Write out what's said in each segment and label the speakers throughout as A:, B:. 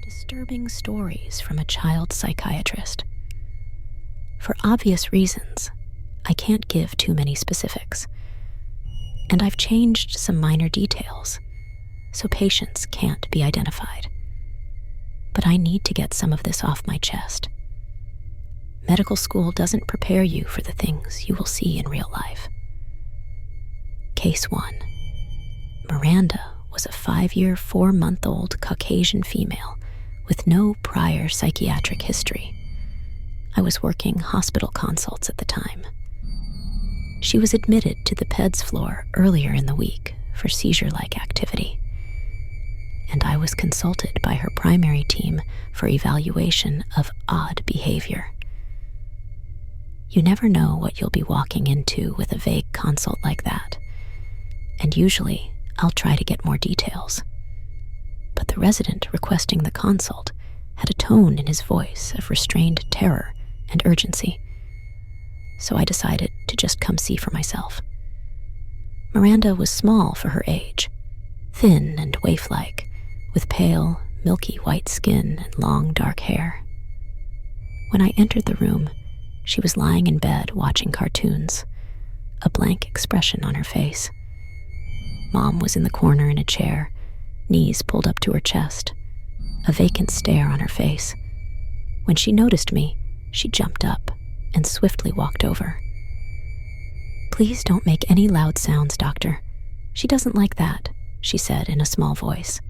A: Disturbing stories from a child psychiatrist. For obvious reasons, I can't give too many specifics, and I've changed some minor details, so patients can't be identified. But I need to get some of this off my chest. Medical school doesn't prepare you for the things you will see in real life. Case 1. Miranda was a 5-year, 4-month-old Caucasian female with no prior psychiatric history. I was working hospital consults at the time. She was admitted to the PEDS floor earlier in the week for seizure-like activity, and I was consulted by her primary team for evaluation of odd behavior. You never know what you'll be walking into with a vague consult like that, and usually I'll try to get more details. But the resident requesting the consult had a tone in his voice of restrained terror and urgency, so I decided to just come see for myself. Miranda was small for her age, thin and waif-like, with pale, milky white skin and long dark hair. When I entered the room, she was lying in bed watching cartoons, a blank expression on her face. Mom was in the corner in a chair, knees pulled up to her chest, a vacant stare on her face. When she noticed me, she jumped up and swiftly walked over. "Please don't make any loud sounds, doctor. She doesn't like that," she said in a small voice.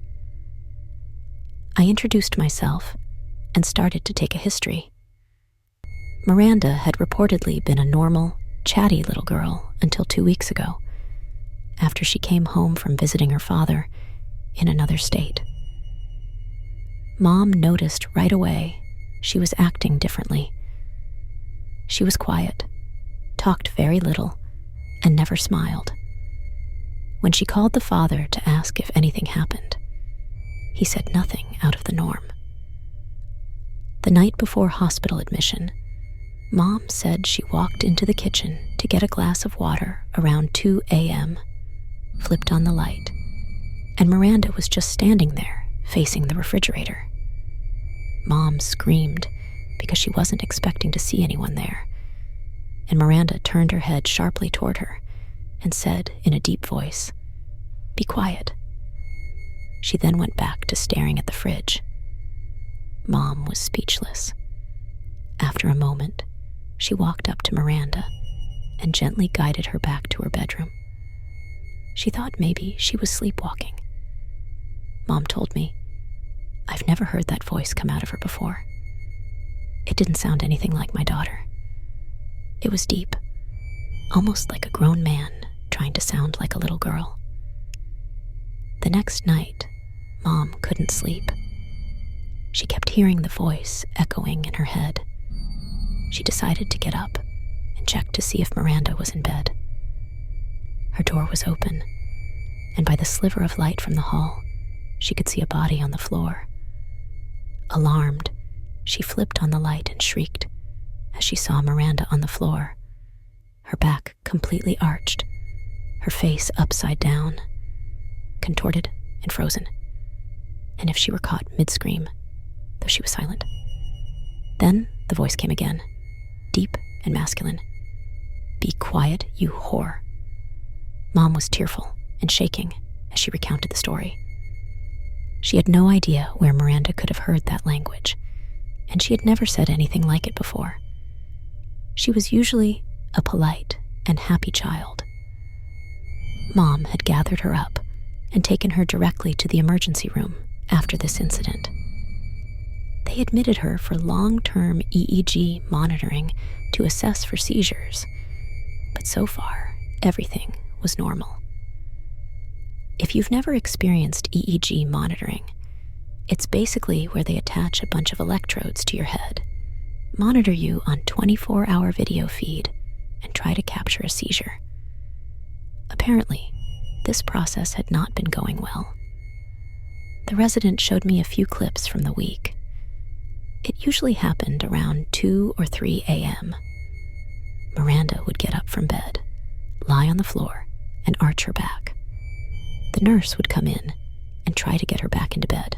A: I introduced myself and started to take a history. Miranda had reportedly been a normal, chatty little girl until 2 weeks ago, after she came home from visiting her father in another state. Mom noticed right away she was acting differently. She was quiet, talked very little, and never smiled. When she called the father to ask if anything happened, he said nothing out of the norm. The night before hospital admission, Mom said she walked into the kitchen to get a glass of water around 2 a.m., flipped on the light, and Miranda was just standing there, facing the refrigerator. Mom screamed because she wasn't expecting to see anyone there, and Miranda turned her head sharply toward her and said in a deep voice, "Be quiet." She then went back to staring at the fridge. Mom was speechless. After a moment, she walked up to Miranda and gently guided her back to her bedroom. She thought maybe she was sleepwalking. Mom told me, "I've never heard that voice come out of her before. It didn't sound anything like my daughter. It was deep, almost like a grown man trying to sound like a little girl." The next night, Mom couldn't sleep. She kept hearing the voice echoing in her head. She decided to get up and check to see if Miranda was in bed. Her door was open, and by the sliver of light from the hall, she could see a body on the floor. Alarmed, she flipped on the light and shrieked as she saw Miranda on the floor, her back completely arched, her face upside down, contorted and frozen, and if she were caught mid-scream, though she was silent. Then the voice came again, deep and masculine. "Be quiet, you whore." Mom was tearful and shaking as she recounted the story. She had no idea where Miranda could have heard that language, and she had never said anything like it before. She was usually a polite and happy child. Mom had gathered her up and taken her directly to the emergency room after this incident. They admitted her for long-term EEG monitoring to assess for seizures, but so far, everything was normal. If you've never experienced EEG monitoring, it's basically where they attach a bunch of electrodes to your head, monitor you on 24-hour video feed, and try to capture a seizure. Apparently, this process had not been going well. The resident showed me a few clips from the week. It usually happened around 2 or 3 a.m. Miranda would get up from bed, lie on the floor, and arch her back. The nurse would come in and try to get her back into bed.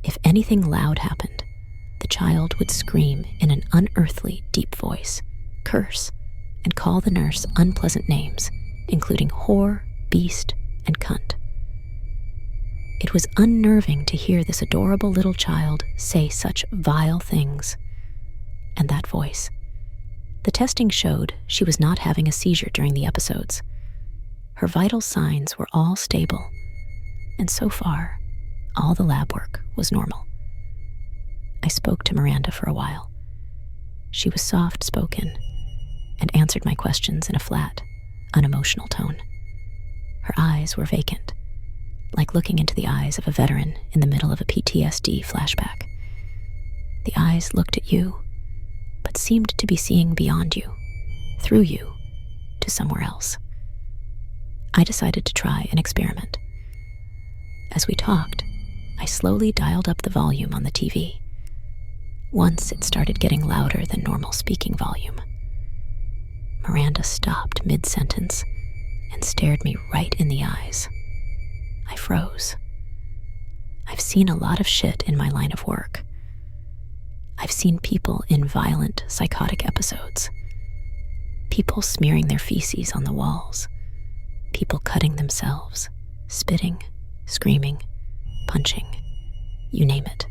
A: If anything loud happened, the child would scream in an unearthly, deep voice, curse, and call the nurse unpleasant names, including whore, beast, and cunt. It was unnerving to hear this adorable little child say such vile things. And that voice. The testing showed she was not having a seizure during the episodes. Her vital signs were all stable, and so far, all the lab work was normal. I spoke to Miranda for a while. She was soft-spoken and answered my questions in a flat, unemotional tone. Her eyes were vacant, like looking into the eyes of a veteran in the middle of a PTSD flashback. The eyes looked at you, but seemed to be seeing beyond you, through you, to somewhere else. I decided to try an experiment. As we talked, I slowly dialed up the volume on the TV. Once it started getting louder than normal speaking volume. Miranda stopped mid-sentence and stared me right in the eyes. I froze. I've seen a lot of shit in my line of work. I've seen people in violent, psychotic episodes. People smearing their feces on the walls. People cutting themselves, spitting, screaming, punching, you name it.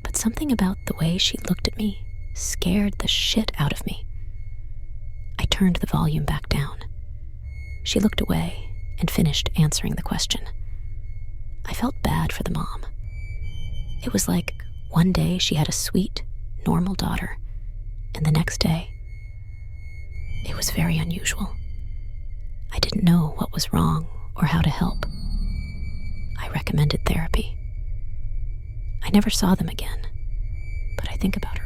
A: But something about the way she looked at me scared the shit out of me. I turned the volume back down. She looked away and finished answering the question. I felt bad for the mom. It was like one day she had a sweet, normal daughter, and the next day, it was very unusual. I didn't know what was wrong or how to help. I recommended therapy. I never saw them again, but I think about her